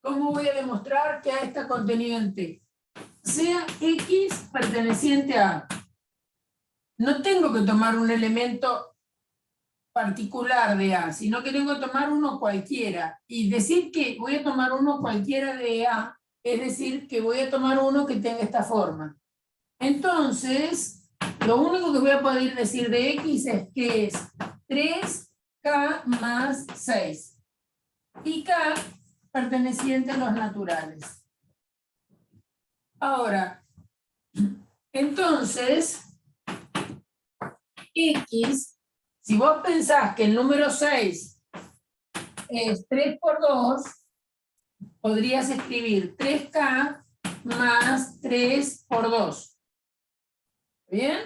¿Cómo voy a demostrar que A está contenido en T? Sea X perteneciente a A. No tengo que tomar un elemento particular de A, sino que tengo que tomar uno cualquiera. Y decir que voy a tomar uno cualquiera de A, es decir, que voy a tomar uno que tenga esta forma. Entonces, lo único que voy a poder decir de X es que es 3K más 6. Y K perteneciente a los naturales. Ahora, entonces, X, si vos pensás que el número 6 es 3 por 2, podrías escribir 3K más 3 por 2. ¿Bien?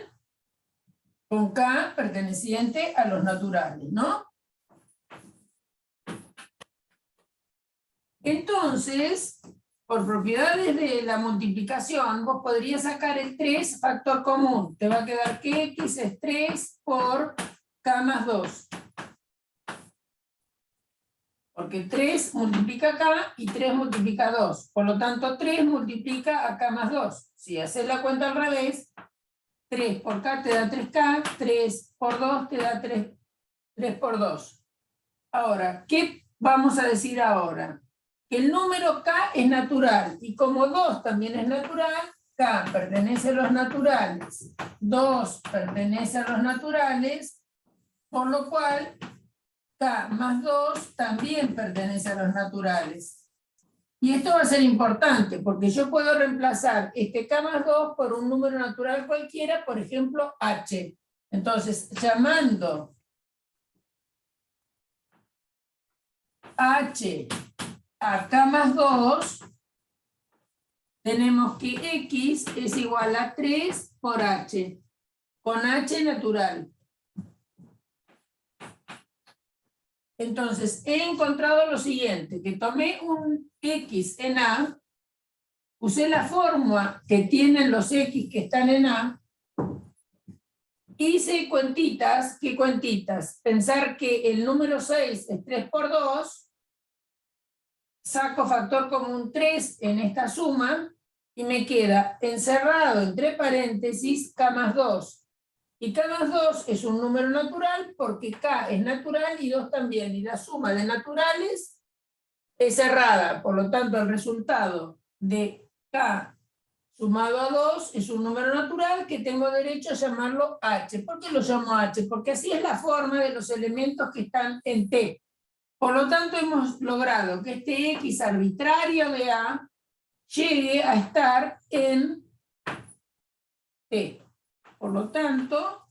Con K perteneciente a los naturales, ¿no? Entonces, por propiedades de la multiplicación, vos podrías sacar el 3 factor común. Te va a quedar que X es 3 por K más 2. Porque 3 multiplica K y 3 multiplica 2. Por lo tanto, 3 multiplica a K más 2. Si haces la cuenta al revés, 3 por K te da 3K, 3 por 2 te da 3 por 2. Ahora, ¿qué vamos a decir ahora? Que el número K es natural, y como 2 también es natural, K pertenece a los naturales, 2 pertenece a los naturales, por lo cual K más 2 también pertenece a los naturales. Y esto va a ser importante, porque yo puedo reemplazar este K más 2 por un número natural cualquiera, por ejemplo, H. Entonces, llamando H a K más 2, tenemos que X es igual a 3 por H, con H natural. Entonces, he encontrado lo siguiente, que tomé un X en A, usé la fórmula que tienen los X que están en A, hice cuentitas. ¿Qué cuentitas? Pensar que el número 6 es 3 por 2, saco factor común 3 en esta suma, y me queda encerrado entre paréntesis K más 2. Y K más 2 es un número natural porque K es natural y 2 también. Y la suma de naturales es cerrada. Por lo tanto, el resultado de K sumado a 2 es un número natural que tengo derecho a llamarlo H. ¿Por qué lo llamo H? Porque así es la forma de los elementos que están en T. Por lo tanto, hemos logrado que este X arbitrario de A llegue a estar en T. Por lo tanto,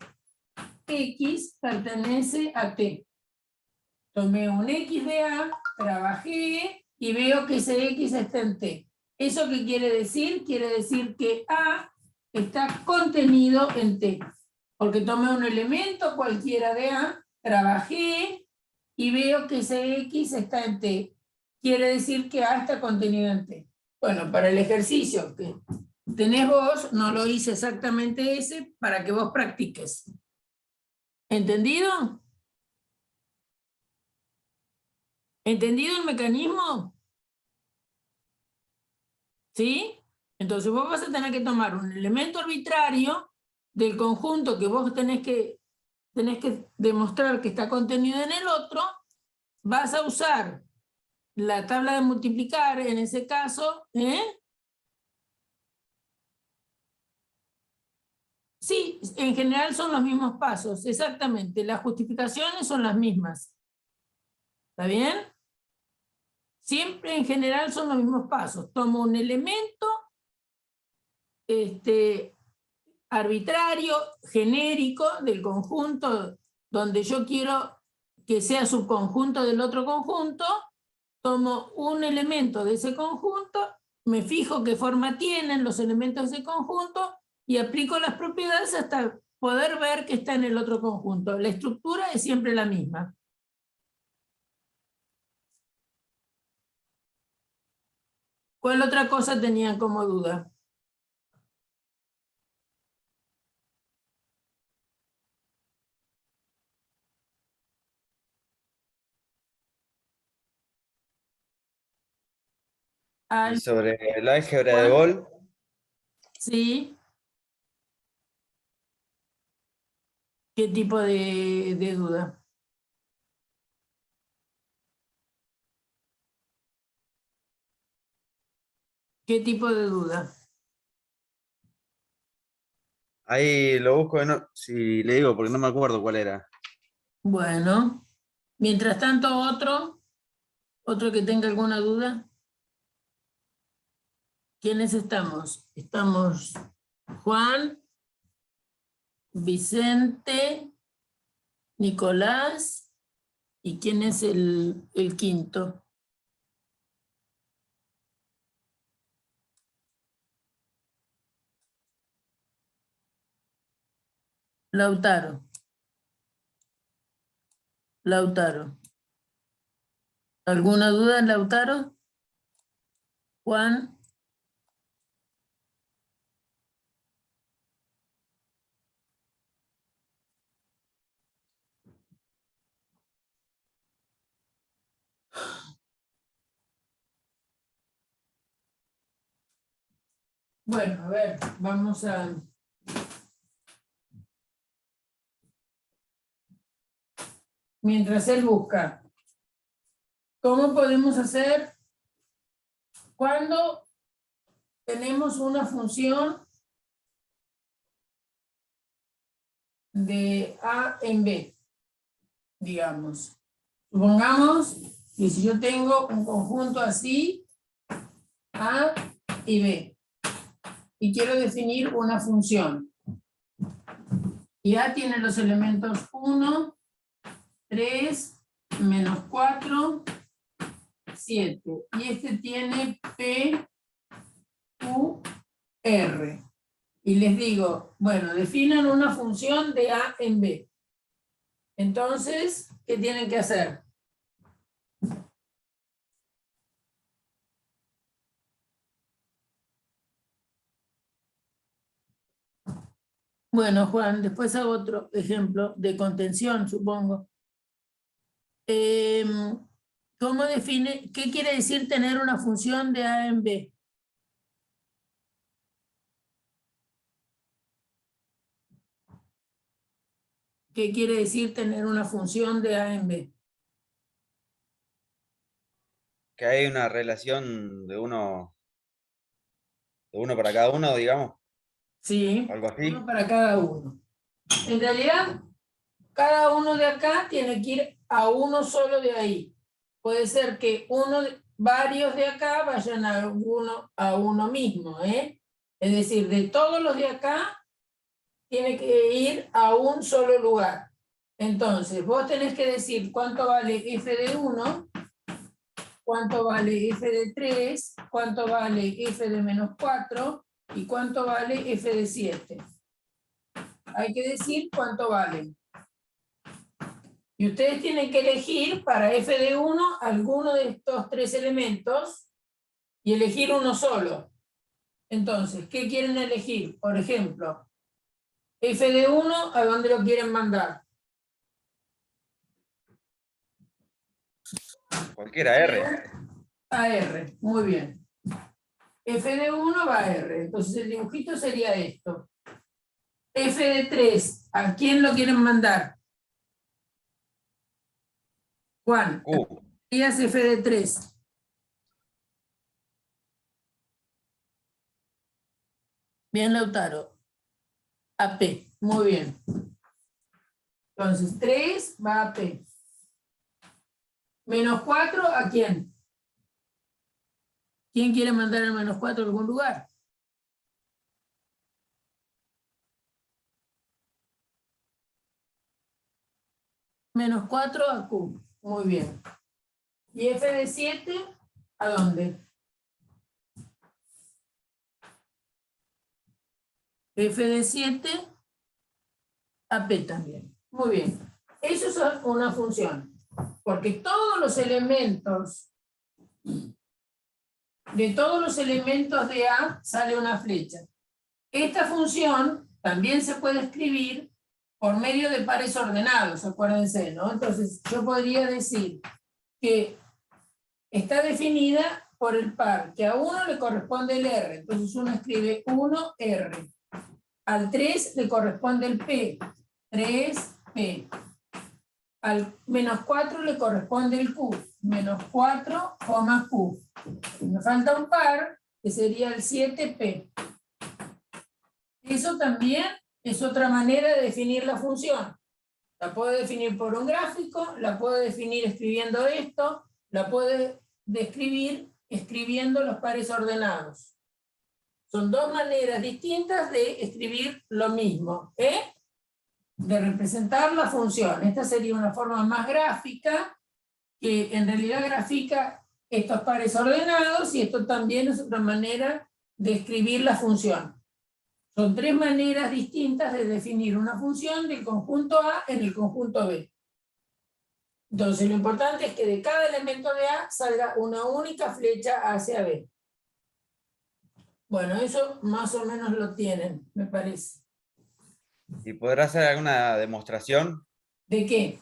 X pertenece a T. Tomé un X de A, trabajé y veo que ese X está en T. ¿Eso qué quiere decir? Quiere decir que A está contenido en T. Porque tomé un elemento cualquiera de A, trabajé y veo que ese X está en T. Quiere decir que A está contenido en T. Bueno, para el ejercicio que tenés vos, no lo hice exactamente ese, para que vos practiques. ¿Entendido? ¿Entendido el mecanismo? ¿Sí? Entonces vos vas a tener que tomar un elemento arbitrario del conjunto que vos tenés que demostrar que está contenido en el otro, vas a usar la tabla de multiplicar en ese caso, ¿eh? Sí, en general son los mismos pasos, exactamente, las justificaciones son las mismas. ¿Está bien? Siempre en general son los mismos pasos. Tomo un elemento arbitrario, genérico del conjunto donde yo quiero que sea subconjunto del otro conjunto, tomo un elemento de ese conjunto, me fijo qué forma tienen los elementos de ese conjunto y aplico las propiedades hasta poder ver que está en el otro conjunto. La estructura es siempre la misma. ¿Cuál otra cosa tenían como duda? Y sobre el álgebra de Juan. Boole, Sí. ¿Qué tipo de duda? ¿Qué tipo de duda? ahí lo busco, si le digo, porque no me acuerdo cuál era. Bueno, mientras tanto otro que tenga alguna duda. ¿Quiénes estamos? Estamos Juan, Vicente, Nicolás, ¿y quién es el quinto? Lautaro. Lautaro. ¿Alguna duda en Lautaro? Juan. Bueno, a ver, vamos a... Mientras él busca, ¿cómo podemos hacer cuando tenemos una función de A en B, digamos? Supongamos que si yo tengo un conjunto así, A y B, y quiero definir una función. Y A tiene los elementos 1, 3, menos 4, 7. Y este tiene P, Q, R. Y les digo, bueno, definan una función de A en B. Entonces, ¿qué tienen que hacer? Bueno, Juan, después hago otro ejemplo de contención, supongo. ¿Cómo define, qué quiere decir tener una función de A en B? ¿Qué quiere decir tener una función de A en B? Que hay una relación de uno para cada uno, digamos, Sí, algo así. uno para cada uno. En realidad, cada uno de acá tiene que ir a uno solo de ahí. Puede ser que varios de acá vayan a uno mismo, ¿eh? Es decir, de todos los de acá, tiene que ir a un solo lugar. Entonces, vos tenés que decir cuánto vale f de 1, cuánto vale f de 3, cuánto vale f de menos 4 y cuánto vale f de 7. Hay que decir cuánto vale. Y ustedes tienen que elegir para f de 1 alguno de estos tres elementos y elegir uno solo. Entonces, ¿qué quieren elegir? Por ejemplo, f de 1, ¿a dónde lo quieren mandar? Cualquiera R. A R, muy bien. F de 1 va a R, entonces el dibujito sería esto. F de 3, ¿a quién lo quieren mandar? Juan, Q. ¿qué es F de 3? Bien, Lautaro. A P, muy bien. Entonces, 3 va a P. Menos 4, ¿a quién? ¿Quién quiere mandar el menos 4 a algún lugar? Menos 4 a Q. Muy bien. ¿Y F de 7? ¿A dónde? F de 7 a P también. Muy bien. Eso es una función. Porque todos los elementos de A sale una flecha. Esta función también se puede escribir por medio de pares ordenados, acuérdense, ¿no? Entonces, yo podría decir que está definida por el par, que a 1 le corresponde el R, entonces uno escribe 1R. Al 3 le corresponde el P, 3P. Al menos 4 le corresponde el Q, menos 4, Q. Y me falta un par, que sería el 7P. Eso también es otra manera de definir la función. La puedo definir por un gráfico, la puedo definir escribiendo esto, la puedo describir escribiendo los pares ordenados. Son dos maneras distintas de escribir lo mismo, de representar la función. Esta sería una forma más gráfica, que en realidad grafica estos pares ordenados, y esto también es otra manera de escribir la función. Son tres maneras distintas de definir una función del conjunto A en el conjunto B. Entonces lo importante es que de cada elemento de A salga una única flecha hacia B. Bueno, eso más o menos lo tienen, me parece. ¿Y podrá hacer alguna demostración? ¿De qué?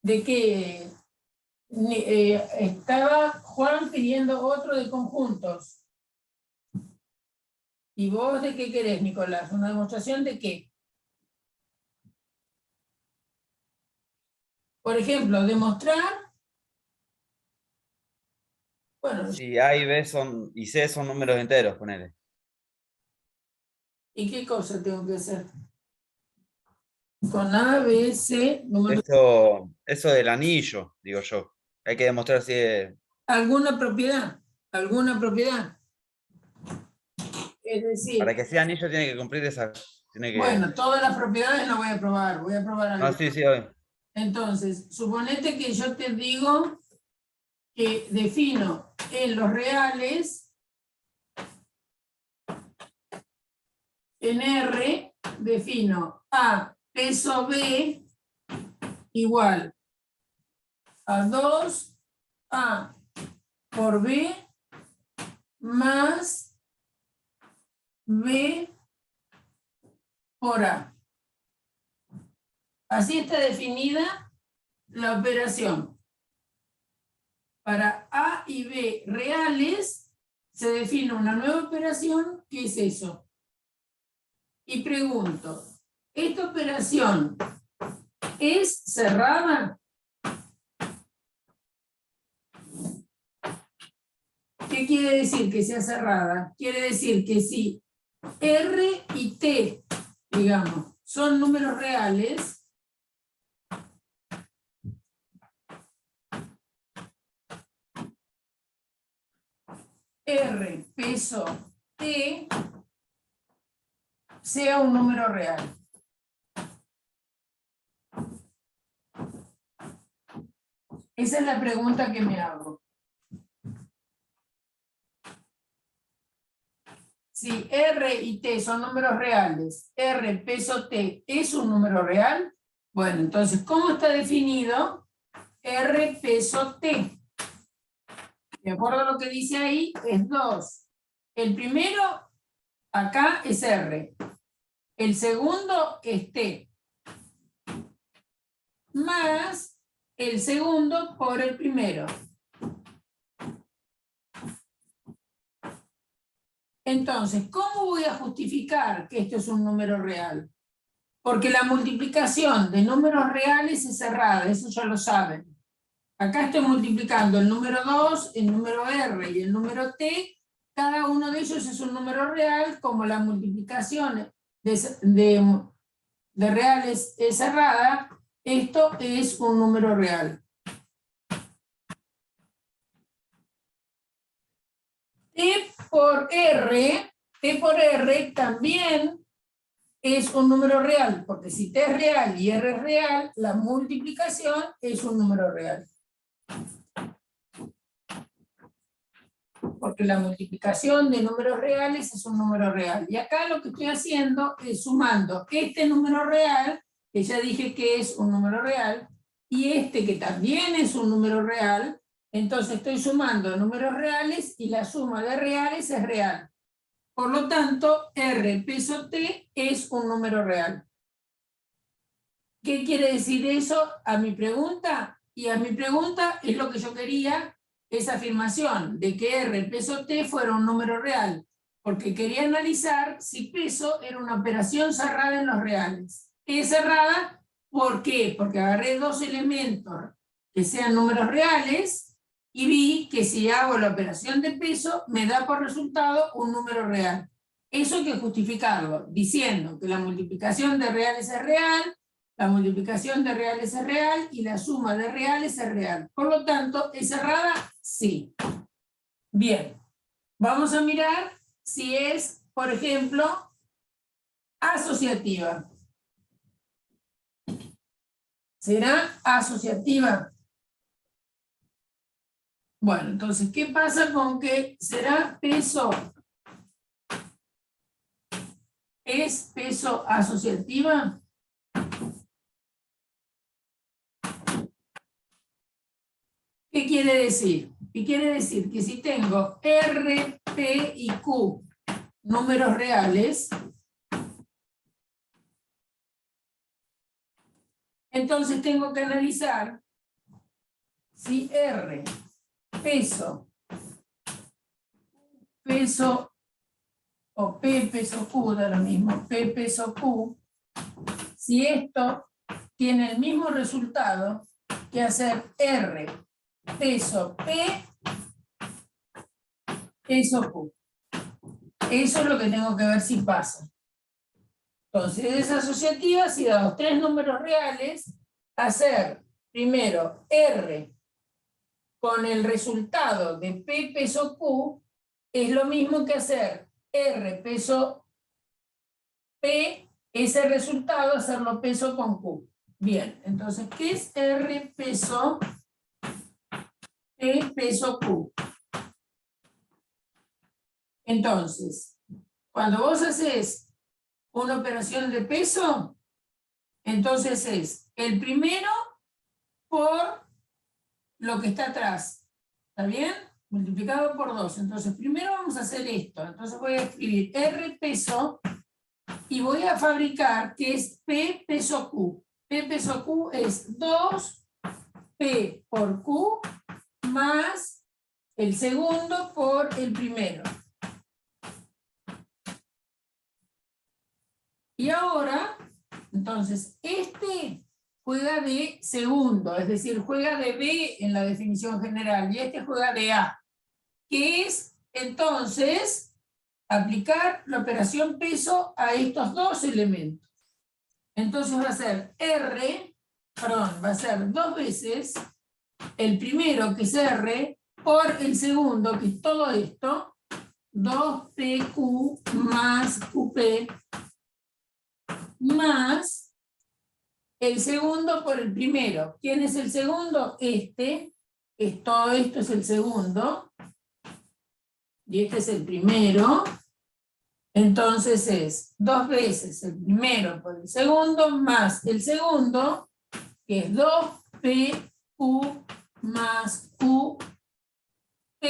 ¿De qué? Estaba Juan pidiendo otro de conjuntos. ¿Y vos de qué querés, Nicolás? ¿Una demostración de qué? Por ejemplo, demostrar... Bueno, Si A y B y C son números enteros, ponele. ¿y qué cosa tengo que hacer? Con A, B, C, número... Eso del anillo, digo yo. Hay que demostrar si es... ¿Alguna propiedad? ¿Alguna propiedad? Es decir... Para que sea anillo tiene que cumplir esa... Tiene que... Bueno, todas las propiedades no voy a probar No, algo. sí, obvio. Entonces, suponete que yo te digo que defino en los reales, en R, defino A peso B igual a 2A por B más B por A. Así está definida la operación. Para A y B reales se define una nueva operación, ¿qué es eso? Y pregunto, ¿esta operación es cerrada? ¿Qué quiere decir que sea cerrada? Quiere decir que si R y T, digamos, son números reales, R peso T sea un número real. Esa es la pregunta que me hago. Si R y T son números reales, R peso T es un número real, bueno, entonces, ¿cómo está definido R peso T? De acuerdo a lo que dice ahí, es 2. El primero, acá es R. El segundo es T. Más el segundo por el primero. Entonces, ¿cómo voy a justificar que esto es un número real? Porque la multiplicación de números reales es cerrada, eso ya lo saben. Acá estoy multiplicando el número 2, el número R y el número T. Cada uno de ellos es un número real, como la multiplicación de reales es cerrada, esto es un número real. T por R también es un número real, porque si T es real y R es real, la multiplicación es un número real. Porque la multiplicación de números reales es un número real. Y acá lo que estoy haciendo es sumando este número real, que ya dije que es un número real, y este que también es un número real. Entonces estoy sumando números reales y la suma de reales es real. Por lo tanto, R peso T es un número real. ¿Qué quiere decir eso a mi pregunta? Y a mi pregunta es lo que yo quería, esa afirmación de que R peso T fuera un número real, porque quería analizar si peso era una operación cerrada en los reales. ¿Es cerrada? ¿Por qué? Porque agarré dos elementos que sean números reales y vi que si hago la operación de peso me da por resultado un número real. Eso hay que justificarlo, diciendo que la multiplicación de reales es real, la multiplicación de reales es real y la suma de reales es real. Por lo tanto, ¿es cerrada? Sí. Bien. Vamos a mirar si es, por ejemplo, asociativa. ¿Será asociativa? Bueno, entonces, ¿qué pasa con que será peso? ¿Es peso asociativa? ¿Qué quiere decir? ¿Qué quiere decir? Que si tengo R, P y Q, números reales, entonces tengo que analizar si R, peso o P peso Q, da lo mismo, P peso Q, si esto tiene el mismo resultado que hacer R peso P peso Q. Eso es lo que tengo que ver si pasa. Entonces, es asociativa si damos tres números reales, hacer primero R con el resultado de P peso Q es lo mismo que hacer R peso P, ese resultado, hacerlo peso con Q. Bien, entonces, ¿qué es R peso P peso Q? Entonces, cuando vos haces una operación de peso, entonces es el primero por lo que está atrás. ¿Está bien? Multiplicado por 2. Entonces, primero vamos a hacer esto. Entonces voy a escribir R peso y voy a fabricar que es P peso Q. P peso Q es 2P por Q más el segundo por el primero. Y ahora, entonces, este juega de segundo, es decir, juega de B en la definición general, y este juega de A, que es, entonces, aplicar la operación peso a estos dos elementos. Entonces va a ser va a ser dos veces el primero, que es R, por el segundo, que es todo esto, 2PQ más QP, más el segundo por el primero. ¿Quién es el segundo? Este. Todo esto es el segundo. Y este es el primero. Entonces es dos veces el primero por el segundo más el segundo, que es 2PQ más QP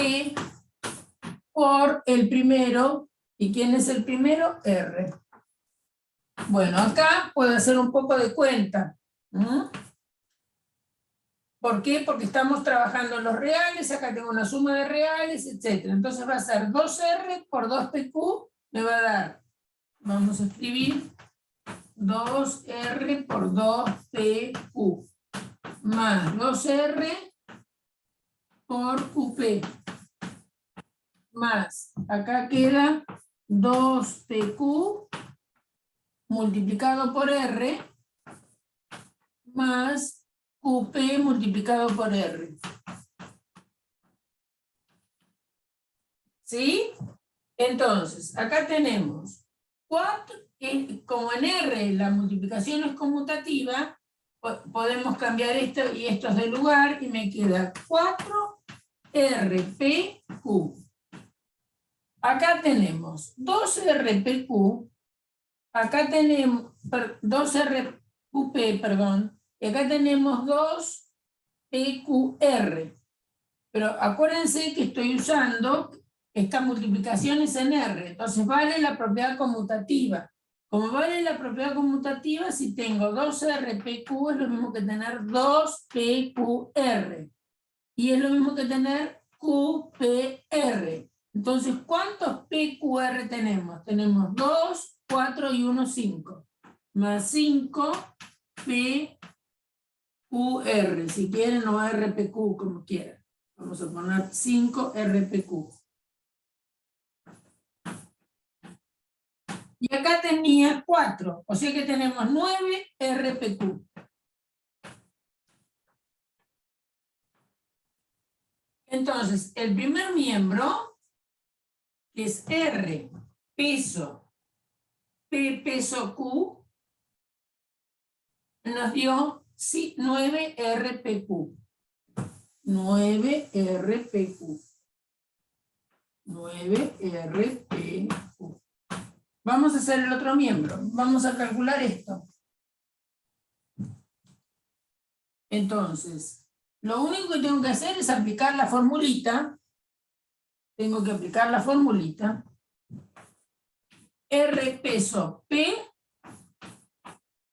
por el primero. ¿Y quién es el primero? R. Bueno, acá puedo hacer un poco de cuenta. ¿Por qué? Porque estamos trabajando en los reales, acá tengo una suma de reales, etc. Entonces va a ser 2R por 2PQ, me va a dar, vamos a escribir, 2R por 2PQ, más 2R por QP, más, acá queda 2PQ, multiplicado por R, más QP multiplicado por R. ¿Sí? Entonces, acá tenemos 4, como en R la multiplicación es conmutativa, podemos cambiar esto y estos de lugar, y me queda 4RPQ. Acá tenemos 2RPQ, acá tenemos 2RQP, perdón, y acá tenemos 2PQR. Pero acuérdense que estoy usando estas multiplicaciones en R, entonces vale la propiedad conmutativa. Como vale la propiedad conmutativa, si tengo 2RPQ es lo mismo que tener 2PQR. Y es lo mismo que tener QPR. Entonces, ¿cuántos PQR tenemos? Tenemos 2, 4 y 1, 5. Más 5 PQR. Si quieren, o RPQ, como quieran. Vamos a poner 5 RPQ. Y acá tenía 4. O sea que tenemos 9 RPQ. Entonces, el primer miembro, que es R, peso, P, peso Q, nos dio 9 RPQ. 9 RPQ. 9 RPQ. Vamos a hacer el otro miembro. Vamos a calcular esto. Entonces, lo único que tengo que hacer es aplicar la formulita. Tengo que aplicar la formulita. R peso P,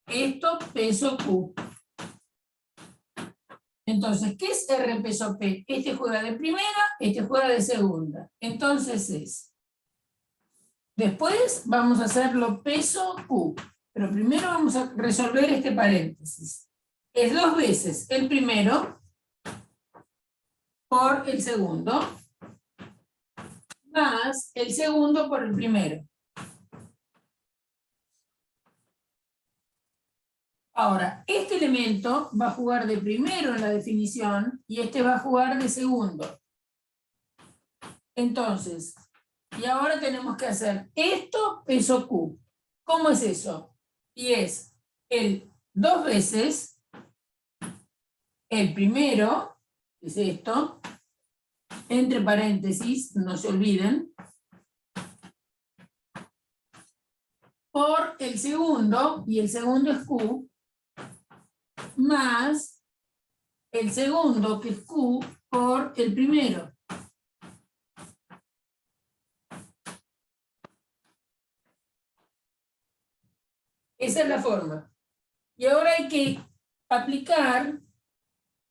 esto peso Q. Entonces, ¿qué es R peso P? Este juega de primera, este juega de segunda. Entonces es. Después vamos a hacerlo peso Q. Pero primero vamos a resolver este paréntesis. Es 2 veces el primero por el segundo, más el segundo por el primero. Ahora, este elemento va a jugar de primero en la definición y este va a jugar de segundo. Entonces, y ahora tenemos que hacer esto peso Q. ¿Cómo es eso? Y es el 2 veces el primero, es esto, entre paréntesis, no se olviden, por el segundo, y el segundo es Q, más el segundo, que es Q, por el primero. Esa es la forma. Y ahora hay que aplicar,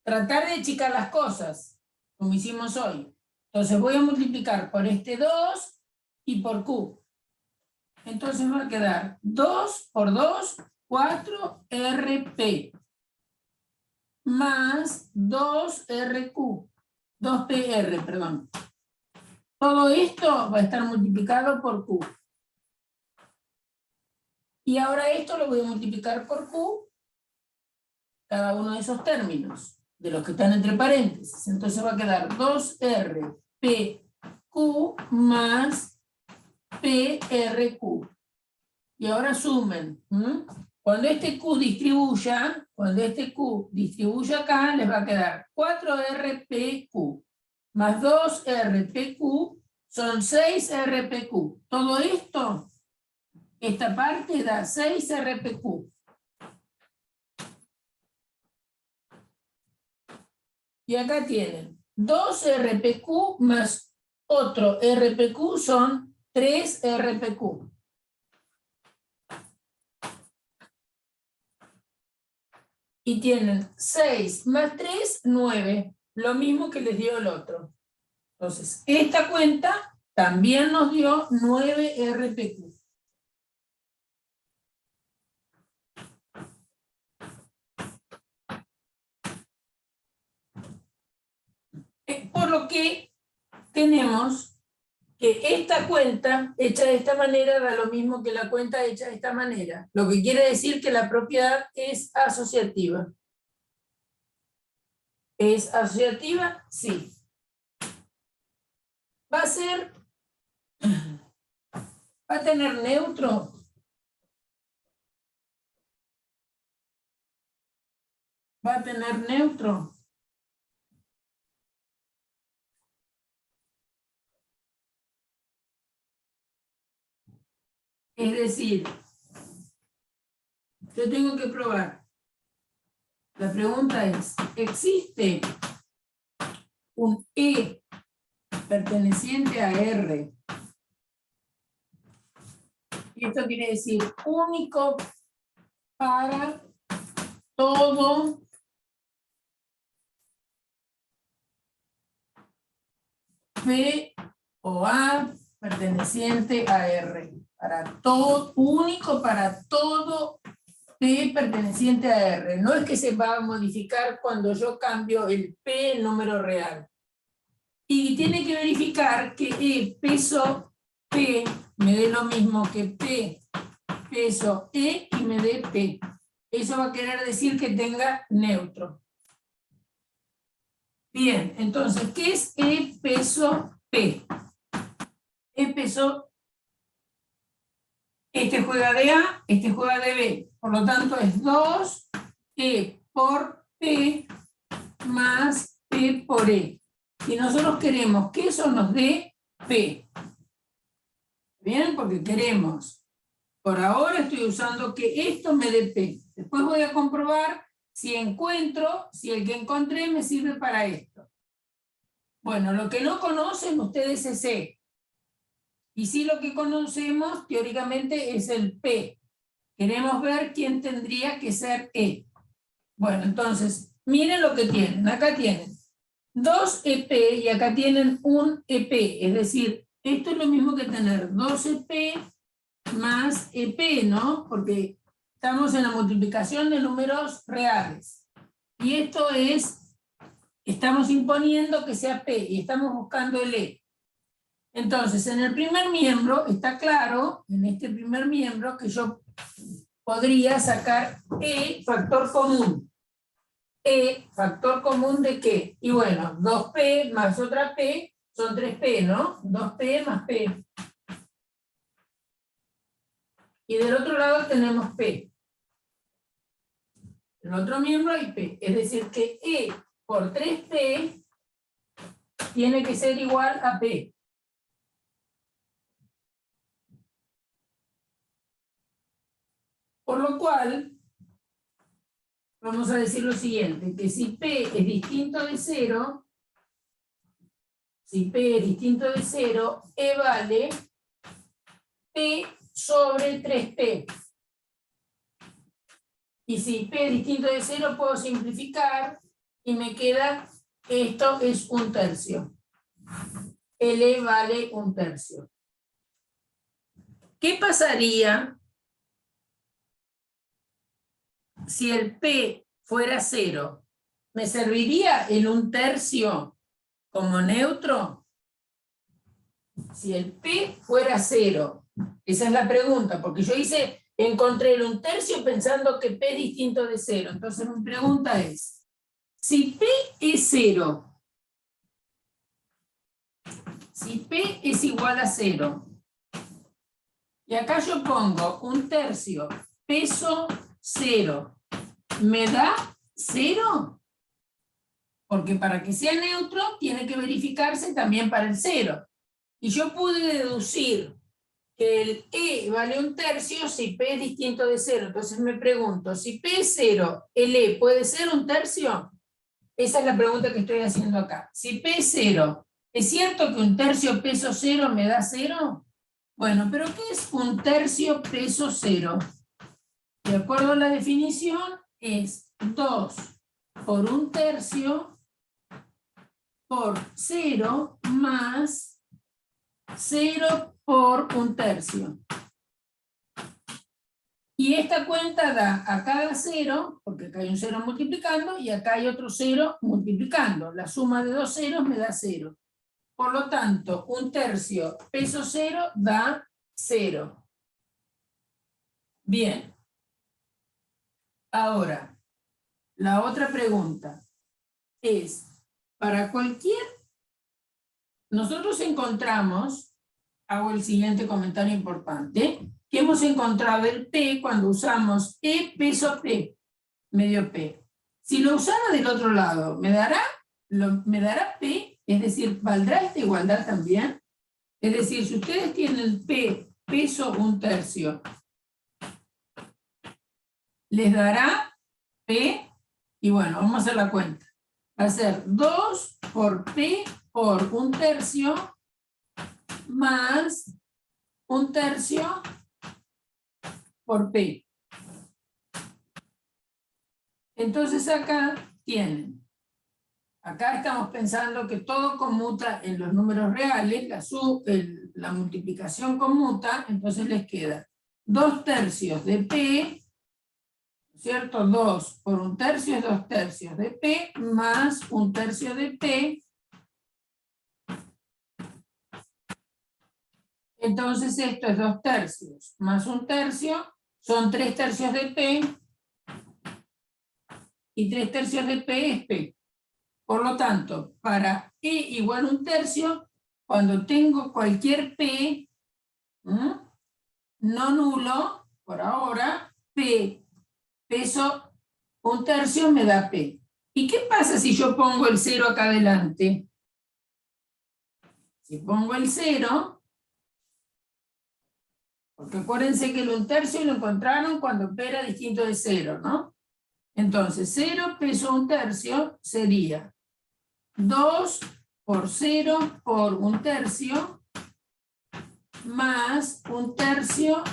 tratar de achicar las cosas, como hicimos hoy. Entonces voy a multiplicar por este 2 y por Q. Entonces va a quedar 2 por 2, 4RP. Más 2RQ. 2PR, perdón. Todo esto va a estar multiplicado por Q. Y ahora esto lo voy a multiplicar por Q, cada uno de esos términos, de los que están entre paréntesis. Entonces va a quedar 2RPQ más PRQ. Y ahora sumen. Cuando este Q distribuya, acá, les va a quedar 4RPQ más 2RPQ son 6RPQ. Todo esto, esta parte da 6RPQ. Y acá tienen 2RPQ más otro RPQ son 3RPQ. Y tienen 6 más 3, 9. Lo mismo que les dio el otro. Entonces, esta cuenta también nos dio 9 RPQ. Por lo que tenemos que esta cuenta hecha de esta manera da lo mismo que la cuenta hecha de esta manera. Lo que quiere decir que la propiedad es asociativa. ¿Es asociativa? Sí. Va a tener neutro. Va a tener neutro. Es decir, yo tengo que probar. La pregunta es, ¿existe un E perteneciente a R Y esto quiere decir único para todo P o A perteneciente a R. Para todo, único para todo P perteneciente a R. No es que se va a modificar cuando yo cambio el P en número real. Y tiene que verificar que E peso P me dé lo mismo que P peso E y me dé P. Eso va a querer decir que tenga neutro. Bien, entonces, ¿qué es E peso P? E peso, este juega de A, este juega de B. Por lo tanto, es 2E por P más P por E. Y nosotros queremos que eso nos dé P. ¿Bien? Porque queremos. Por ahora estoy usando que esto me dé P. Después voy a comprobar si encuentro, si el que encontré me sirve para esto. Bueno, lo que no conocen ustedes es E. Y sí lo que conocemos teóricamente es el P. Queremos ver quién tendría que ser E. Bueno, entonces, miren lo que tienen. Acá tienen 2 EP y acá tienen un EP. Es decir, esto es lo mismo que tener 2 EP más EP, ¿no? Porque estamos en la multiplicación de números reales. Y esto es, estamos imponiendo que sea P y estamos buscando el E. Entonces, en el primer miembro, está claro, en este primer miembro, que yo podría sacar E factor común. E factor común ¿de qué? Y bueno, 2P más otra P son 3P, ¿no? 2P más P. Y del otro lado tenemos P. En el otro miembro hay P. Es decir, que E por 3P tiene que ser igual a P. Por lo cual, vamos a decir lo siguiente, que si P es distinto de 0, si P es distinto de 0, E vale P sobre 3P. Y si P es distinto de 0, puedo simplificar y me queda, esto es 1/3. L vale 1/3. ¿Qué pasaría si el P fuera 0? ¿Me serviría el 1/3 como neutro? Si el P fuera 0, esa es la pregunta, porque yo encontré el 1/3 pensando que P es distinto de 0. Entonces mi pregunta es, si P es 0, si P es igual a 0, y acá yo pongo 1/3 peso 0, ¿me da 0? Porque para que sea neutro tiene que verificarse también para el 0. Y yo pude deducir que el E vale 1/3 si P es distinto de 0. Entonces me pregunto, si P es 0, ¿el E puede ser 1/3? Esa es la pregunta que estoy haciendo acá. Si P es 0, ¿es cierto que 1/3 peso 0 me da 0? Bueno, pero ¿qué es 1/3 peso 0? De acuerdo a la definición, es 2 por 1/3 por 0 más 0 por 1/3. Y esta cuenta da a cada 0, porque acá hay un 0 multiplicando, y acá hay otro 0 multiplicando. La suma de dos ceros me da 0. Por lo tanto, 1/3 peso 0 da 0. Bien. Ahora, la otra pregunta es, para cualquier... Nosotros encontramos, hago el siguiente comentario importante, que hemos encontrado el P cuando usamos E peso P, medio P. Si lo usara del otro lado, ¿me dará P? Es decir, ¿valdrá esta igualdad también? Es decir, si ustedes tienen P peso 1/3, les dará P, y bueno, vamos a hacer la cuenta. Va a ser 2 por P por 1/3 más 1/3 por P. Entonces acá tienen. Acá estamos pensando que todo conmuta en los números reales, la multiplicación conmuta, entonces les queda 2/3 de P, ¿cierto? 2 por 1/3 es 2/3 de P, más 1/3 de P. Entonces esto es 2/3 más 1/3, son 3/3 de P, y 3/3 de P es P. Por lo tanto, para E igual 1/3, cuando tengo cualquier P, no nulo, por ahora, P, peso 1/3 me da P. ¿Y qué pasa si yo pongo el 0 acá adelante? Si pongo el 0, porque acuérdense que el 1/3 lo encontraron cuando P era distinto de 0, ¿no? Entonces, 0 peso 1/3 sería 2 por 0 por 1/3 más 1/3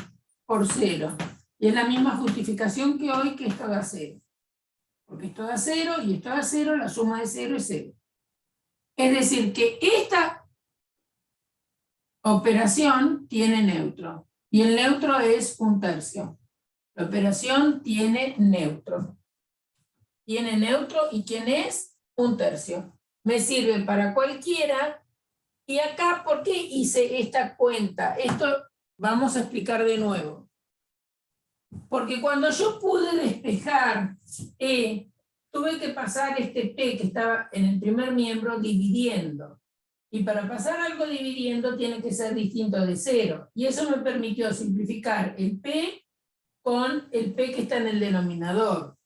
por 0. Y es la misma justificación que hoy, que esto da 0. Porque esto da 0 y esto da 0, la suma de 0 es 0. Es decir, que esta operación tiene neutro. Y el neutro es 1/3. La operación tiene neutro. Tiene neutro, ¿y quién es? 1/3. Me sirve para cualquiera. Y acá, ¿por qué hice esta cuenta? Esto vamos a explicar de nuevo. Porque cuando yo pude despejar E, tuve que pasar este P que estaba en el primer miembro dividiendo. Y para pasar algo dividiendo tiene que ser distinto de 0. Y eso me permitió simplificar el P con el P que está en el denominador.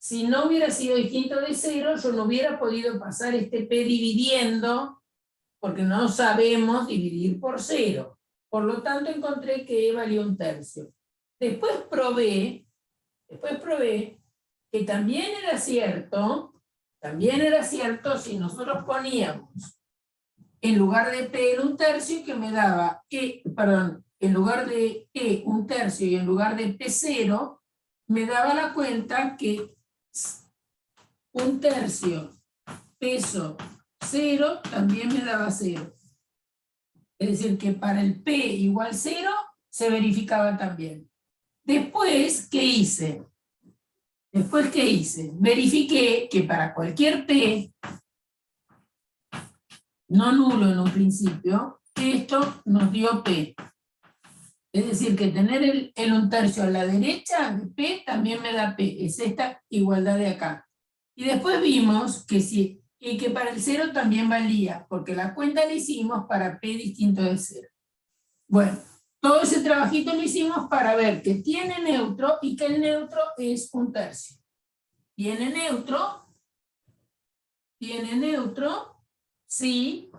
Si no hubiera sido distinto de 0, yo no hubiera podido pasar este P dividiendo, porque no sabemos dividir por 0. Por lo tanto, encontré que E valía 1/3. Después probé que también era cierto si nosotros poníamos en lugar de P el 1/3, que me daba en lugar de E 1/3 y en lugar de P0, me daba la cuenta que 1/3 peso 0 también me daba 0. Es decir, que para el P igual 0 se verificaba también. Después, ¿qué hice? Verifiqué que para cualquier P, no nulo en un principio, esto nos dio P. Es decir, que tener el 1/3 a la derecha de P también me da P. Es esta igualdad de acá. Y después vimos que sí, y que para el 0 también valía, porque la cuenta la hicimos para P distinto de 0. Bueno, todo ese trabajito lo hicimos para ver que tiene neutro y que el neutro es 1/3. Tiene neutro, sí,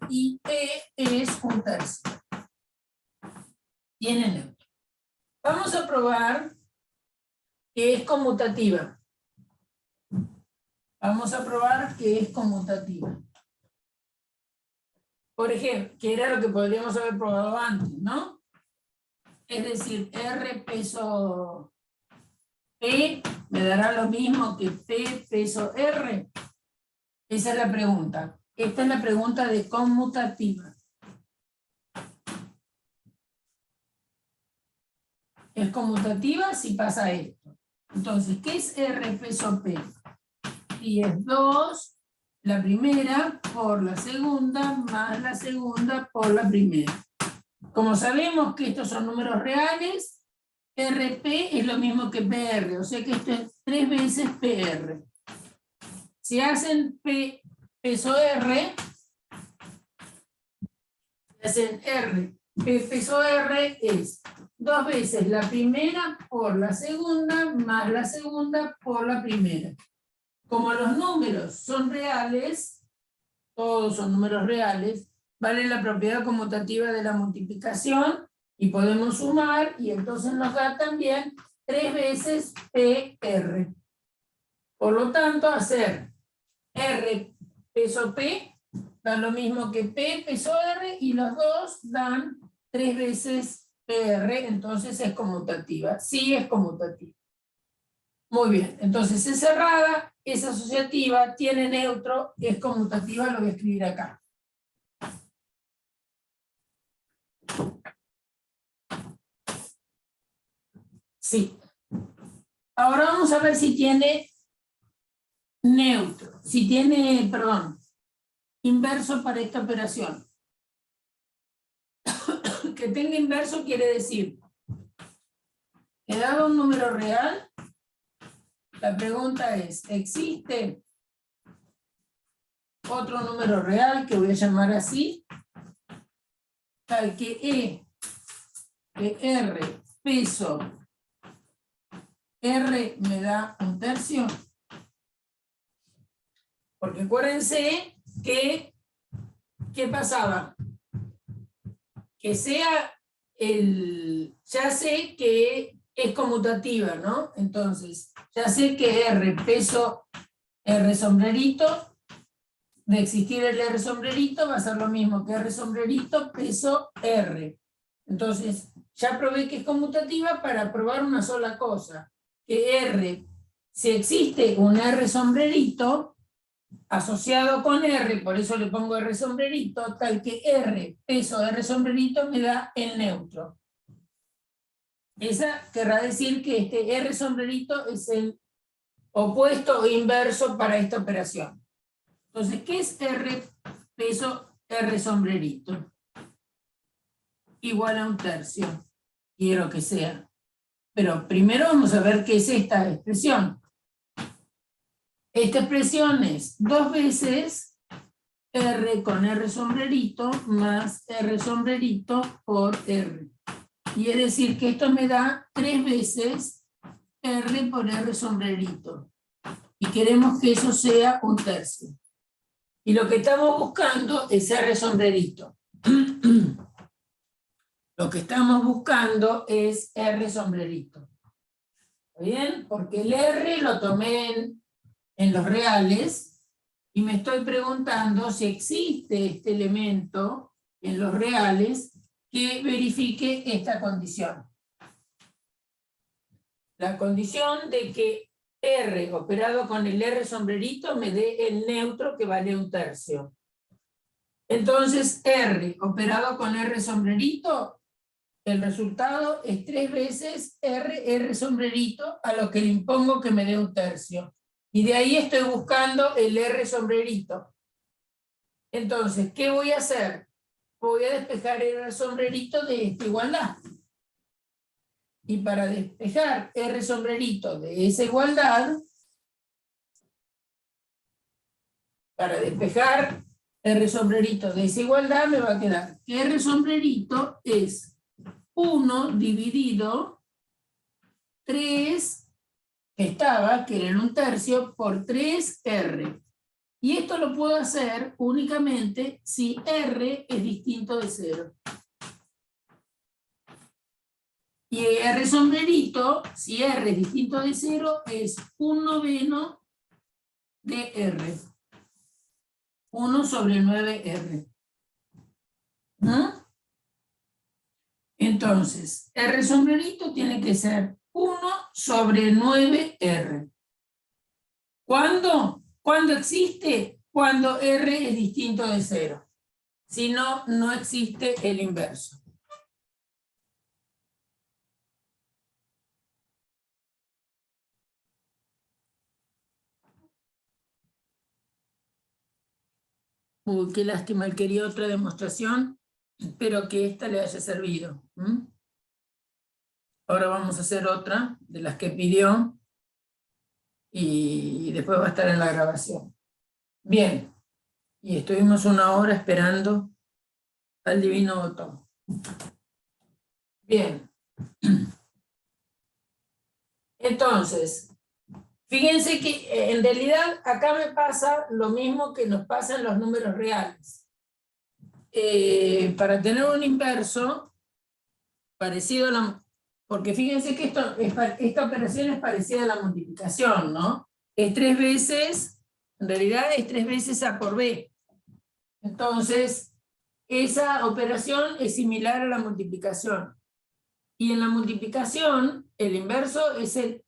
y P es 1/3. Tiene neutro. Vamos a probar que es conmutativa. Por ejemplo, que era lo que podríamos haber probado antes, ¿no? Es decir, R peso P me dará lo mismo que P peso R. Esa es la pregunta. Esta es la pregunta de conmutativa. Es conmutativa si pasa esto. Entonces, ¿qué es R peso P? Y es 2, la primera por la segunda, más la segunda por la primera. Como sabemos que estos son números reales, RP es lo mismo que PR, o sea que esto es 3 veces PR. Si hacen P peso R, P peso R es 2 veces la primera por la segunda, más la segunda por la primera. Como los números son reales, todos son números reales, vale la propiedad conmutativa de la multiplicación y podemos sumar, y entonces nos da también 3 veces PR. Por lo tanto, hacer R peso P da lo mismo que P peso R, y los dos dan 3 veces R, entonces es conmutativa. Sí es conmutativa. Muy bien, entonces es cerrada, es asociativa, tiene neutro, es conmutativa, lo voy a escribir acá. Sí. Ahora vamos a ver si tiene neutro, si tiene, perdón, inverso para esta operación. Que tenga inverso quiere decir, he dado un número real, la pregunta es, ¿existe otro número real que voy a llamar así? Tal que R peso R me da un tercio. Porque acuérdense que, ¿qué pasaba? Que sea ya sé que es conmutativa, ¿no? Entonces, ya sé que R peso R sombrerito, de existir el R sombrerito va a ser lo mismo que R sombrerito peso R. Entonces, ya probé que es conmutativa para probar una sola cosa, que R, si existe un R sombrerito asociado con R, por eso le pongo R sombrerito, tal que R peso R sombrerito me da el neutro. Esa querrá decir que este R sombrerito es el opuesto o inverso para esta operación. Entonces, ¿qué es R peso R sombrerito? Igual a un tercio. Quiero que sea. Pero primero vamos a ver qué es esta expresión. Esta expresión es 2 veces R con R sombrerito más R sombrerito por R. Y es decir que esto me da 3 veces R por R sombrerito. Y queremos que eso sea un tercio. Y lo que estamos buscando es R sombrerito. Lo que estamos buscando es R sombrerito. ¿Está bien? Porque el R lo tomé en los reales y me estoy preguntando si existe este elemento en los reales que verifique esta condición. La condición de que R operado con el R sombrerito me dé el neutro que vale un tercio. Entonces R operado con R sombrerito, el resultado es 3 veces R sombrerito a lo que le impongo que me dé un tercio. Y de ahí estoy buscando el R sombrerito. Entonces, ¿qué voy a hacer? Voy a despejar el R sombrerito de esta igualdad. Y para despejar R sombrerito de esa igualdad, me va a quedar que R sombrerito es 1 dividido 3, que era en un tercio, por 3R. Y esto lo puedo hacer únicamente si R es distinto de 0. Y R sombrerito, si R es distinto de 0, es 1/9 de R. 1 sobre 9R. ¿No? Entonces, R sombrerito tiene que ser 1 sobre 9R. ¿Cuándo? ¿Cuándo existe? Cuando R es distinto de 0. Si no, no existe el inverso. Uy, qué lástima, él quería otra demostración, espero que esta le haya servido. Ahora vamos a hacer otra de las que pidió y después va a estar en la grabación. Bien, y estuvimos 1 hora esperando al divino botón. Bien. Entonces, fíjense que en realidad acá me pasa lo mismo que nos pasa en los números reales. Para tener un inverso parecido a la... Porque fíjense que esta operación es parecida a la multiplicación, ¿no? Es 3 veces, en realidad es 3 veces A por B. Entonces, esa operación es similar a la multiplicación. Y en la multiplicación, el inverso es el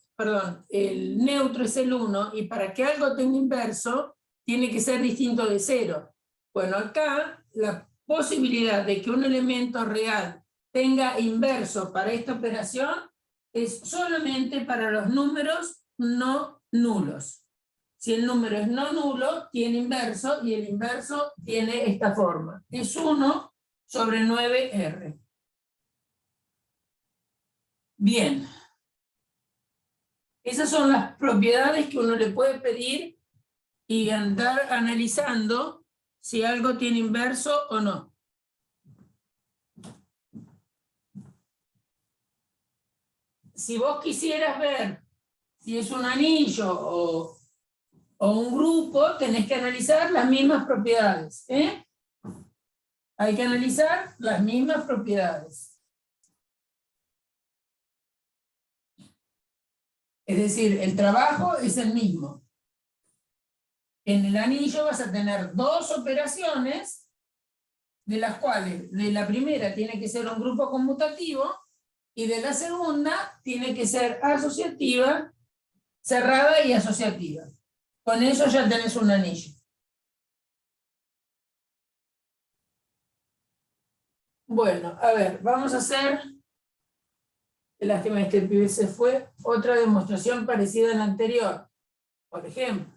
neutro es el 1, y para que algo tenga inverso, tiene que ser distinto de 0. Bueno, acá la posibilidad de que un elemento real tenga inverso para esta operación es solamente para los números no nulos. Si el número es no nulo, tiene inverso, y el inverso tiene esta forma. Es 1 sobre 9R. Bien. Esas son las propiedades que uno le puede pedir y andar analizando si algo tiene inverso o no. Si vos quisieras ver si es un anillo o un grupo, tenés que analizar las mismas propiedades. Hay que analizar las mismas propiedades. Es decir, el trabajo es el mismo. En el anillo vas a tener dos operaciones, de las cuales de la primera tiene que ser un grupo conmutativo y de la segunda tiene que ser asociativa, cerrada y asociativa. Con eso ya tenés un anillo. Bueno, a ver, vamos a hacer, lástima que el pibe se fue, otra demostración parecida a la anterior. Por ejemplo,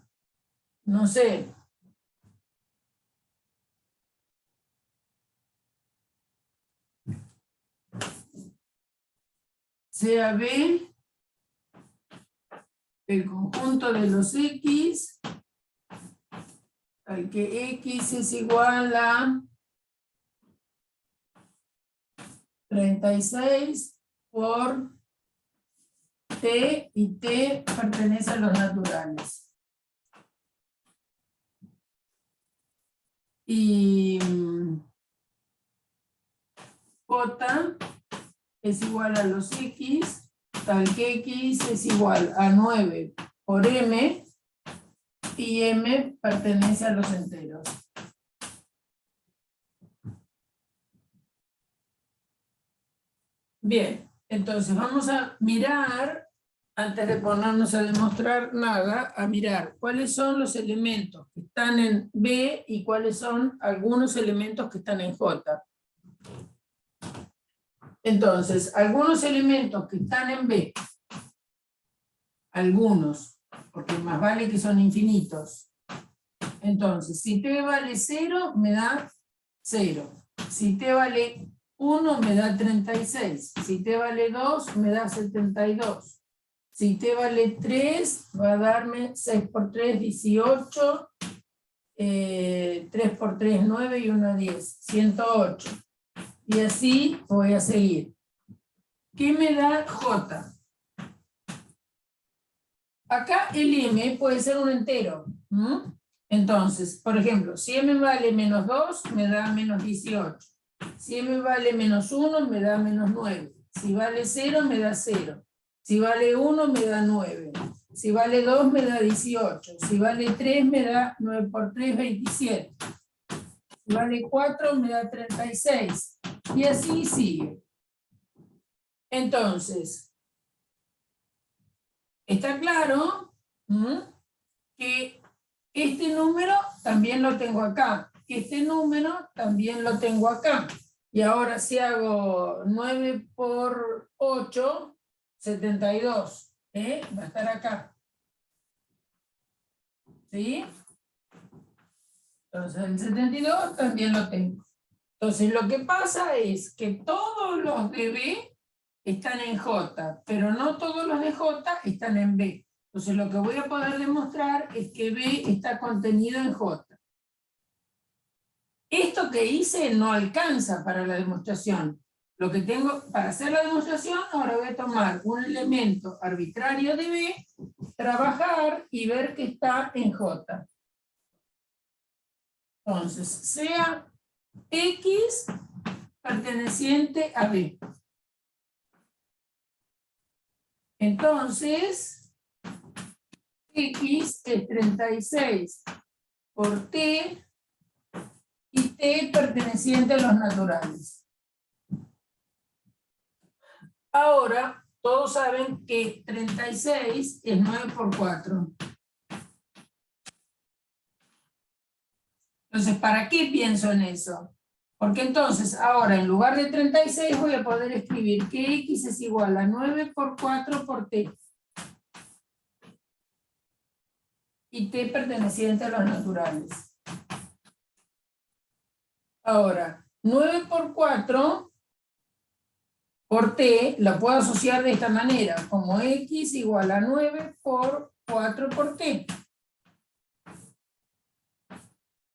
no sé, sea B el conjunto de los X, al que X es igual a 36 por T, y T pertenece a los naturales. Y J es igual a los X, tal que X es igual a 9 por M, y M pertenece a los enteros. Bien, entonces vamos a mirar, antes de ponernos a demostrar nada, a mirar cuáles son los elementos que están en B y cuáles son algunos elementos que están en J. Entonces, algunos elementos que están en B, algunos, porque más vale que son infinitos. Entonces, si T vale 0, me da 0. Si T vale 1, me da 36. Si T vale 2, me da 72. Si T vale 3, va a darme 6 por 3, 18. 3 por 3, 9 y 1, 10. 108. Y así voy a seguir. ¿Qué me da J? Acá el M puede ser un entero. Entonces, por ejemplo, si M vale menos 2, me da menos 18. Si M vale menos 1, me da menos 9. Si vale 0, me da 0. Si vale 1, me da 9. Si vale 2, me da 18. Si vale 3, me da 9 por 3, 27. Si vale 4, me da 36. Y así sigue. Entonces, está claro que este número también lo tengo acá. Este número también lo tengo acá. Y ahora si hago 9 por 8, 72. Va a estar acá. ¿Sí? Entonces el 72 también lo tengo. Entonces lo que pasa es que todos los de B están en J, pero no todos los de J están en B. Entonces lo que voy a poder demostrar es que B está contenido en J. Esto que hice no alcanza para la demostración. Lo que tengo para hacer la demostración, ahora voy a tomar un elemento arbitrario de B, trabajar y ver que está en J. Entonces, sea X perteneciente a B. Entonces, X es 36 por T, y T perteneciente a los naturales. Ahora, todos saben que 36 es 9 por 4. Entonces, ¿para qué pienso en eso? Porque entonces, ahora, en lugar de 36, voy a poder escribir que x es igual a 9 por 4 por t. Y t perteneciente a los naturales. Ahora, 9 por 4 por t, la puedo asociar de esta manera, como x igual a 9 por 4 por t.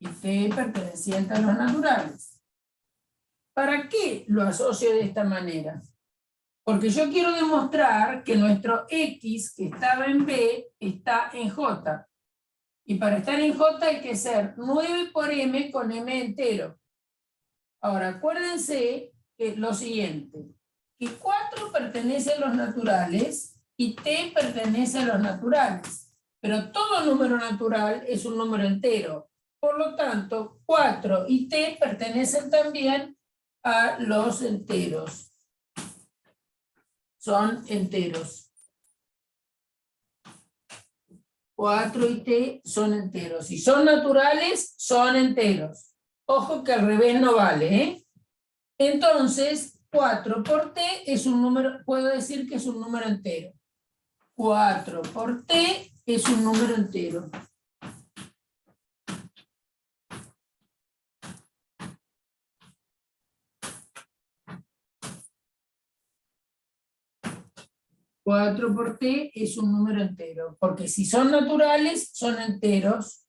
Y t perteneciente a los naturales. ¿Para qué lo asocio de esta manera? Porque yo quiero demostrar que nuestro x, que estaba en b, está en j. Y para estar en j hay que ser 9 por m con m entero. Ahora, acuérdense que lo siguiente, que 4 pertenece a los naturales y t pertenece a los naturales. Pero todo número natural es un número entero. Por lo tanto, 4 y t pertenecen también a los enteros. Son enteros. 4 y t son enteros. Si son naturales, son enteros. Ojo que al revés no vale, ¿eh? Entonces, 4 por t es un número, puedo decir que es un número entero. 4 por t es un número entero. Cuatro por t es un número entero, porque si son naturales, son enteros.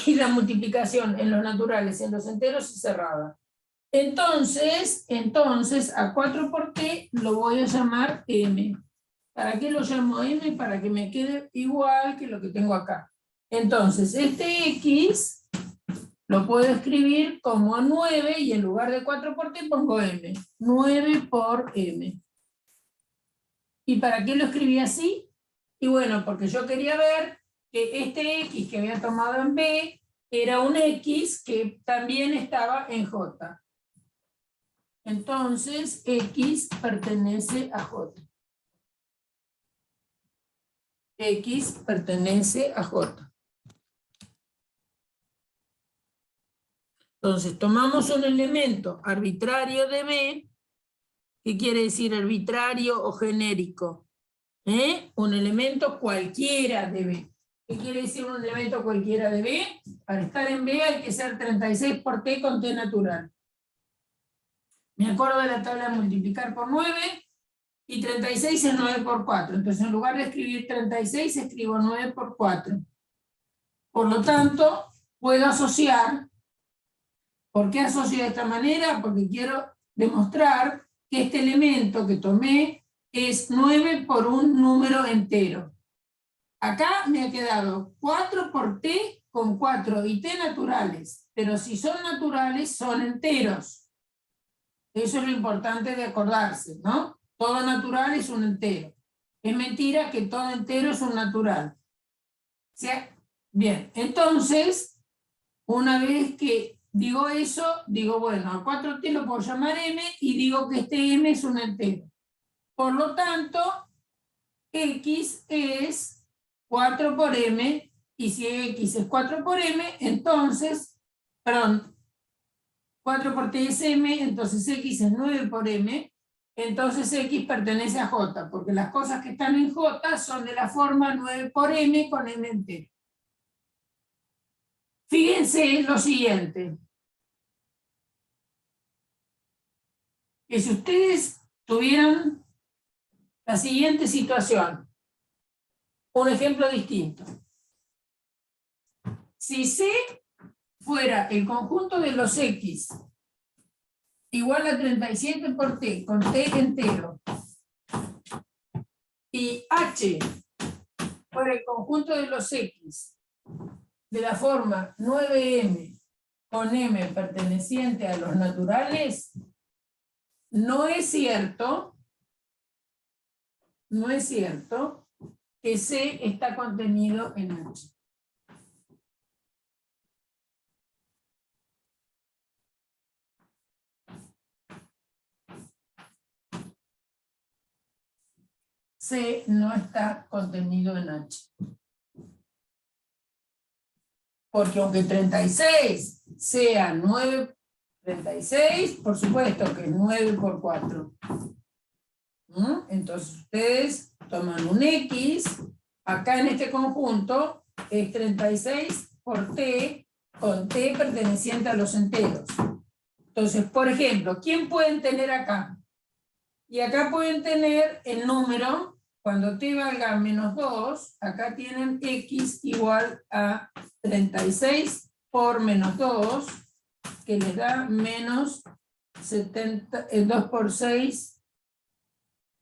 Y la multiplicación en los naturales y en los enteros es cerrada. Entonces, a 4 por t lo voy a llamar m. ¿Para qué lo llamo m? Para que me quede igual que lo que tengo acá. Entonces, este x lo puedo escribir como 9 y en lugar de 4 por t pongo m. 9 por m. ¿Y para qué lo escribí así? Y bueno, porque yo quería ver que este x que había tomado en b era un x que también estaba en j. Entonces, x pertenece a j. X pertenece a j. Entonces, tomamos un elemento arbitrario de b. ¿Qué quiere decir arbitrario o genérico? Un elemento cualquiera de b. ¿Qué quiere decir un elemento cualquiera de b? Para estar en b hay que ser 36 por t con t natural. Me acuerdo de la tabla de multiplicar por 9, y 36 es 9 por 4. Entonces, en lugar de escribir 36, escribo 9 por 4. Por lo tanto, puedo asociar. ¿Por qué asocio de esta manera? Porque quiero demostrar que este elemento que tomé es 9 por un número entero. Acá me ha quedado 4 por t con 4 y t naturales. Pero si son naturales, son enteros. Eso es lo importante de acordarse, ¿no? Todo natural es un entero. Es mentira que todo entero es un natural. ¿Sí? Bien, entonces, una vez que digo eso, digo, bueno, a 4t lo puedo llamar m y digo que este m es un entero. Por lo tanto, x es 4 por m, y si x es 4 por m, entonces, perdón, 4 por t es m, entonces x es 9 por m, entonces x pertenece a j, porque las cosas que están en j son de la forma 9 por m con m entero. Fíjense lo siguiente. Que si ustedes tuvieran la siguiente situación, un ejemplo distinto. Si C fuera el conjunto de los x igual a 37 por t con t entero, y h fuera el conjunto de los x de la forma 9m con m perteneciente a los naturales, no es cierto que C está contenido en H. C no está contenido en H. Porque aunque 36 sea 9, 36, por supuesto que es 9 por 4. Entonces ustedes toman un X, acá en este conjunto es 36 por T, con T perteneciente a los enteros. Entonces, por ejemplo, ¿quién pueden tener acá? Y acá pueden tener el número, cuando T valga menos 2, acá tienen X igual a 36 por menos 2, que les da menos 70, 2 por 6,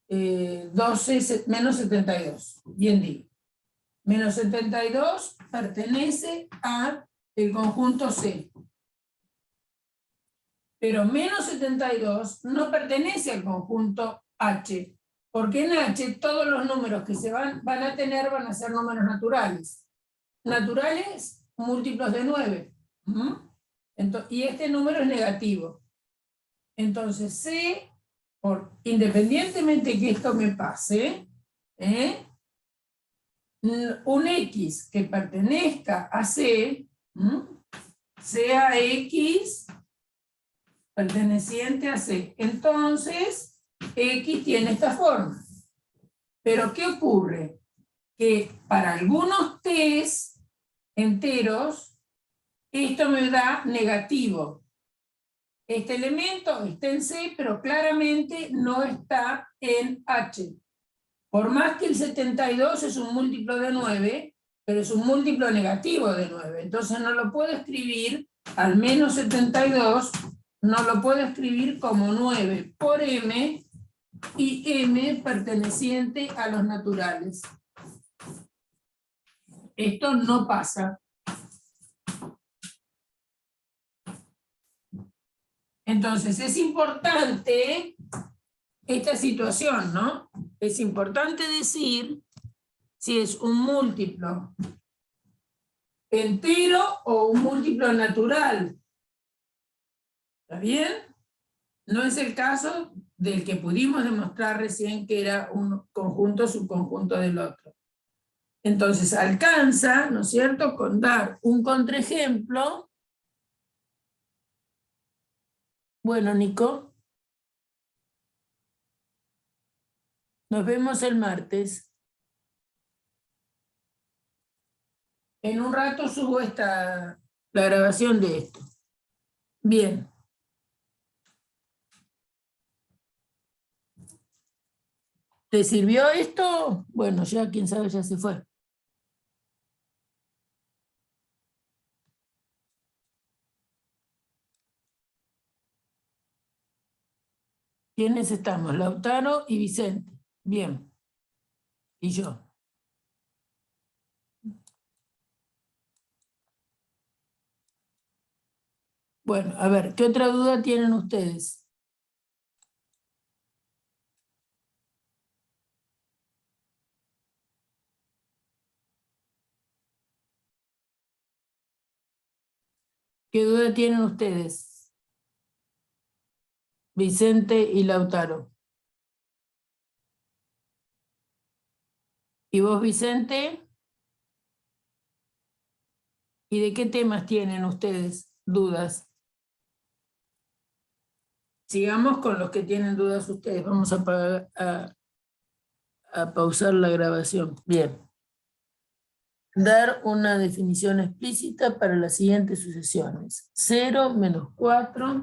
12, menos 72. Bien digo. Menos 72 pertenece a el conjunto C. Pero menos 72 no pertenece al conjunto H, porque en H todos los números que se van a tener van a ser números naturales. Naturales, múltiplos de 9. Y este número es negativo. Entonces C, independientemente que esto me pase, un X que pertenezca a C, sea X perteneciente a C. Entonces, X tiene esta forma. Pero ¿qué ocurre? Que para algunos T's enteros, esto me da negativo. Este elemento está en C, pero claramente no está en H. Por más que el 72 es un múltiplo de 9, pero es un múltiplo negativo de 9. Entonces no lo puedo escribir, al menos 72, no lo puedo escribir como 9 por M, y M perteneciente a los naturales. Esto no pasa. Entonces es importante esta situación, ¿no? Es importante decir si es un múltiplo entero o un múltiplo natural. ¿Está bien? No es el caso del que pudimos demostrar recién que era un conjunto subconjunto del otro. Entonces alcanza, ¿no es cierto?, con dar un contraejemplo. Bueno, Nico, nos vemos el martes. En un rato subo la grabación de esto. Bien. ¿Te sirvió esto? Bueno, ya quién sabe, ya se fue. ¿Quiénes estamos? Lautaro y Vicente. Bien. Y yo. Bueno, a ver, ¿qué otra duda tienen ustedes? ¿Qué duda tienen ustedes? Vicente y Lautaro. ¿Y vos, Vicente? ¿Y de qué temas tienen ustedes dudas? Sigamos con los que tienen dudas ustedes. Vamos a pausar la grabación. Bien. Dar una definición explícita para las siguientes sucesiones. 0, menos 4.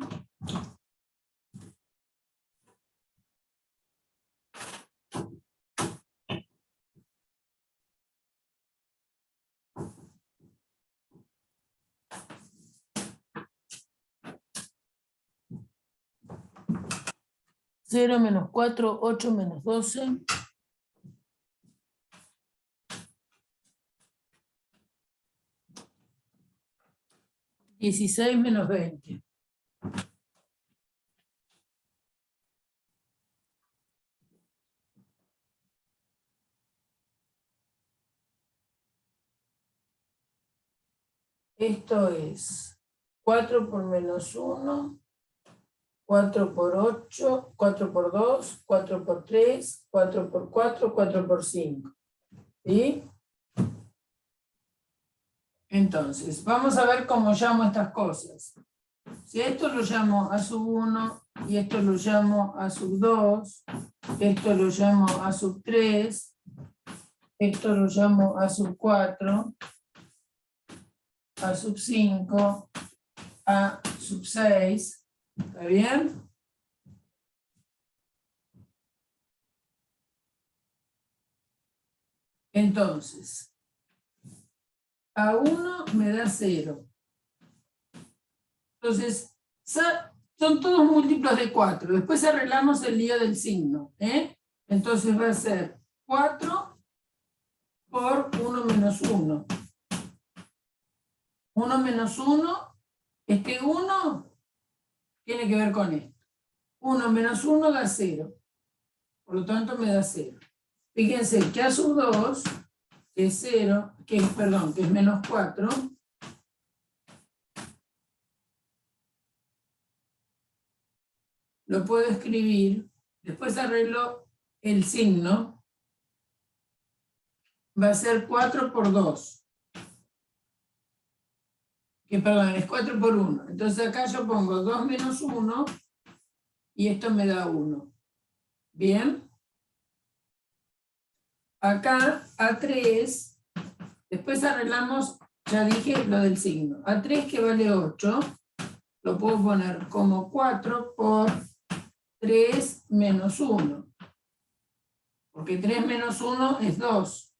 Cero menos 4, 8 menos 12. 16 menos 20. Esto es 4 por menos 1, 4 por 8, 4 por 2, 4 por 3, 4 por 4, 4 por 5. ¿Sí? Entonces, vamos a ver cómo llamo estas cosas. Si esto lo llamo a sub 1, y esto lo llamo a sub 2, esto lo llamo a sub 3, esto lo llamo a sub 4, a sub 5, a sub 6, ¿está bien? Entonces, A1 me da 0. Entonces, son todos múltiplos de 4. Después arreglamos el lío del signo. Entonces va a ser 4 por 1 menos 1. 1 menos 1, este 1 tiene que ver con esto. 1 menos 1 da 0. Por lo tanto me da 0. Fíjense que a sub 2, que es 0, que es menos 4, lo puedo escribir, después arreglo el signo, va a ser 4 por 2. Es 4 por 1. Entonces acá yo pongo 2 menos 1 y esto me da 1. ¿Bien? Acá A3, después arreglamos, ya dije lo del signo. A3 que vale 8, lo puedo poner como 4 por 3 menos 1. Porque 3 menos 1 es 2.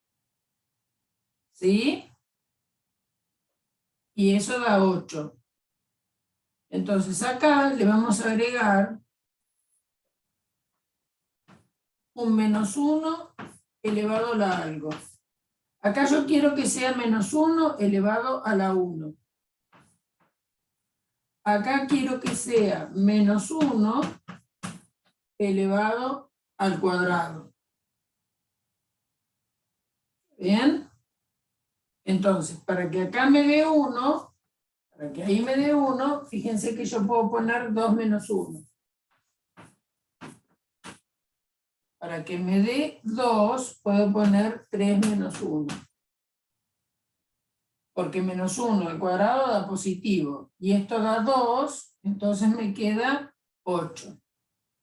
¿Sí? Y eso da 8. Entonces acá le vamos a agregar un menos 1 elevado a la algo. Acá yo quiero que sea menos 1 elevado a la 1. Acá quiero que sea menos 1 elevado al cuadrado. ¿Bien? Entonces, para que acá me dé 1, para que ahí me dé 1, fíjense que yo puedo poner 2 menos 1. Para que me dé 2, puedo poner 3 menos 1. Porque menos 1 al cuadrado da positivo. Y esto da 2, entonces me queda 8.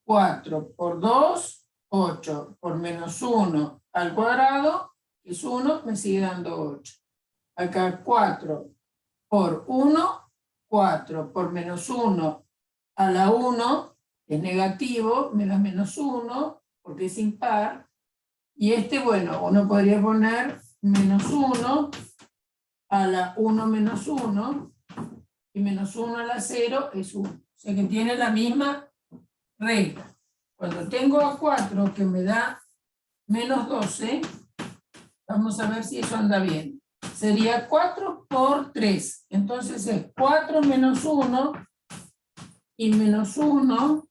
4 por 2, 8. Por menos 1 al cuadrado, que es 1, me sigue dando 8. Acá 4 por 1, 4 por menos 1 a la 1, es negativo, me da menos 1, porque es impar. Y bueno, uno podría poner menos 1 a la 1 menos 1, y menos 1 a la 0 es 1. O sea que tiene la misma regla. Cuando tengo a 4 que me da menos 12, vamos a ver si eso anda bien. Sería 4 por 3. Entonces es 4 menos 1 y menos 1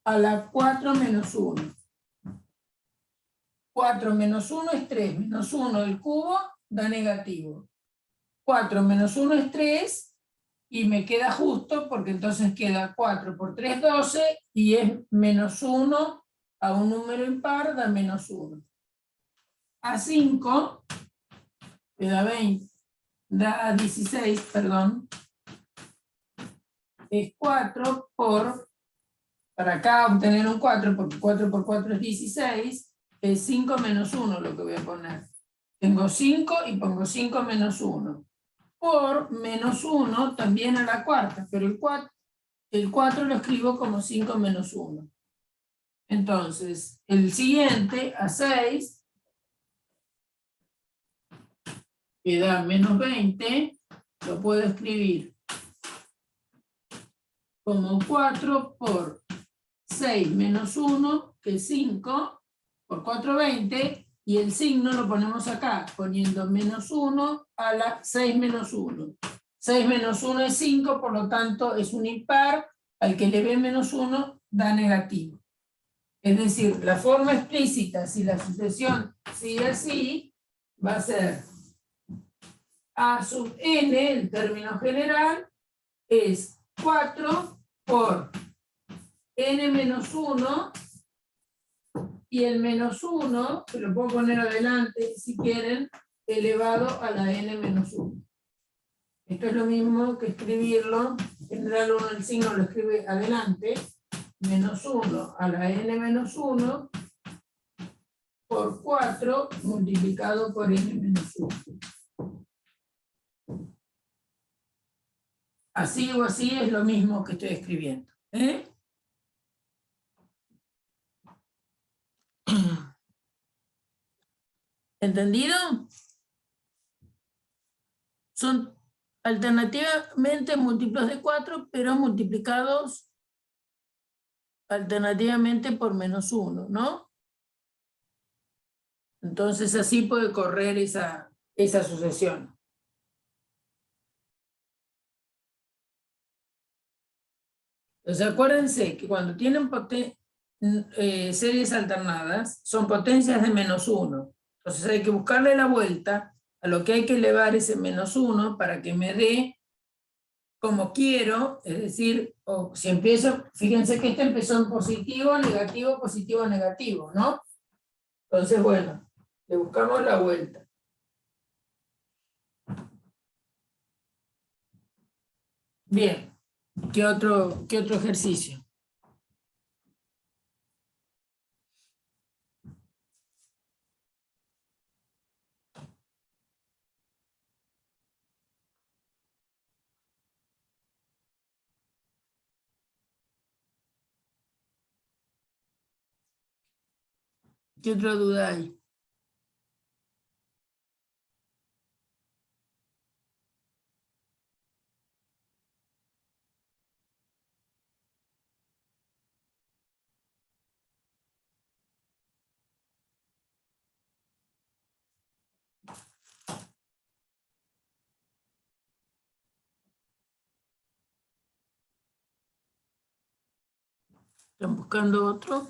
a la 4 menos 1. 4 menos 1 es 3, menos 1 del cubo da negativo. 4 menos 1 es 3 y me queda justo porque entonces queda 4 por 3, 12 y es menos 1 a un número impar da menos 1. A 5 da 20, da 16, perdón. Es 4 por, para acá obtener un 4, porque 4 por 4 es 16, es 5 menos 1 lo que voy a poner. Tengo 5 y pongo 5 menos 1. Por menos 1 también a la cuarta, pero el 4 lo escribo como 5 menos 1. Entonces, el siguiente, a 6, que da menos 20, lo puedo escribir como 4 por 6 menos 1, que es 5, por 4, 20, y el signo lo ponemos acá, poniendo menos 1 a la 6 menos 1. 6 menos 1 es 5, por lo tanto es un impar, al que le ve menos 1 da negativo. Es decir, la forma explícita, si la sucesión sigue así, va a ser A sub n, el término general, es 4 por n menos 1 y el menos 1, que lo puedo poner adelante si quieren, elevado a la n menos 1. Esto es lo mismo que escribirlo, en general uno el signo lo escribe adelante, menos 1 a la n menos 1 por 4 multiplicado por n menos 1. Así o así es lo mismo que estoy escribiendo. ¿Entendido? Son alternativamente múltiplos de 4, pero multiplicados alternativamente por menos 1, ¿no? Entonces así puede correr esa sucesión. Entonces acuérdense que cuando tienen series alternadas, son potencias de menos 1. Entonces hay que buscarle la vuelta a lo que hay que elevar ese menos 1 para que me dé como quiero, es decir, si empiezo, fíjense que este empezó en positivo, negativo, positivo, negativo, ¿no? Entonces, bueno, le buscamos la vuelta. Bien, ¿qué otro ejercicio? ¿Qué otra duda hay? ¿Están buscando otro?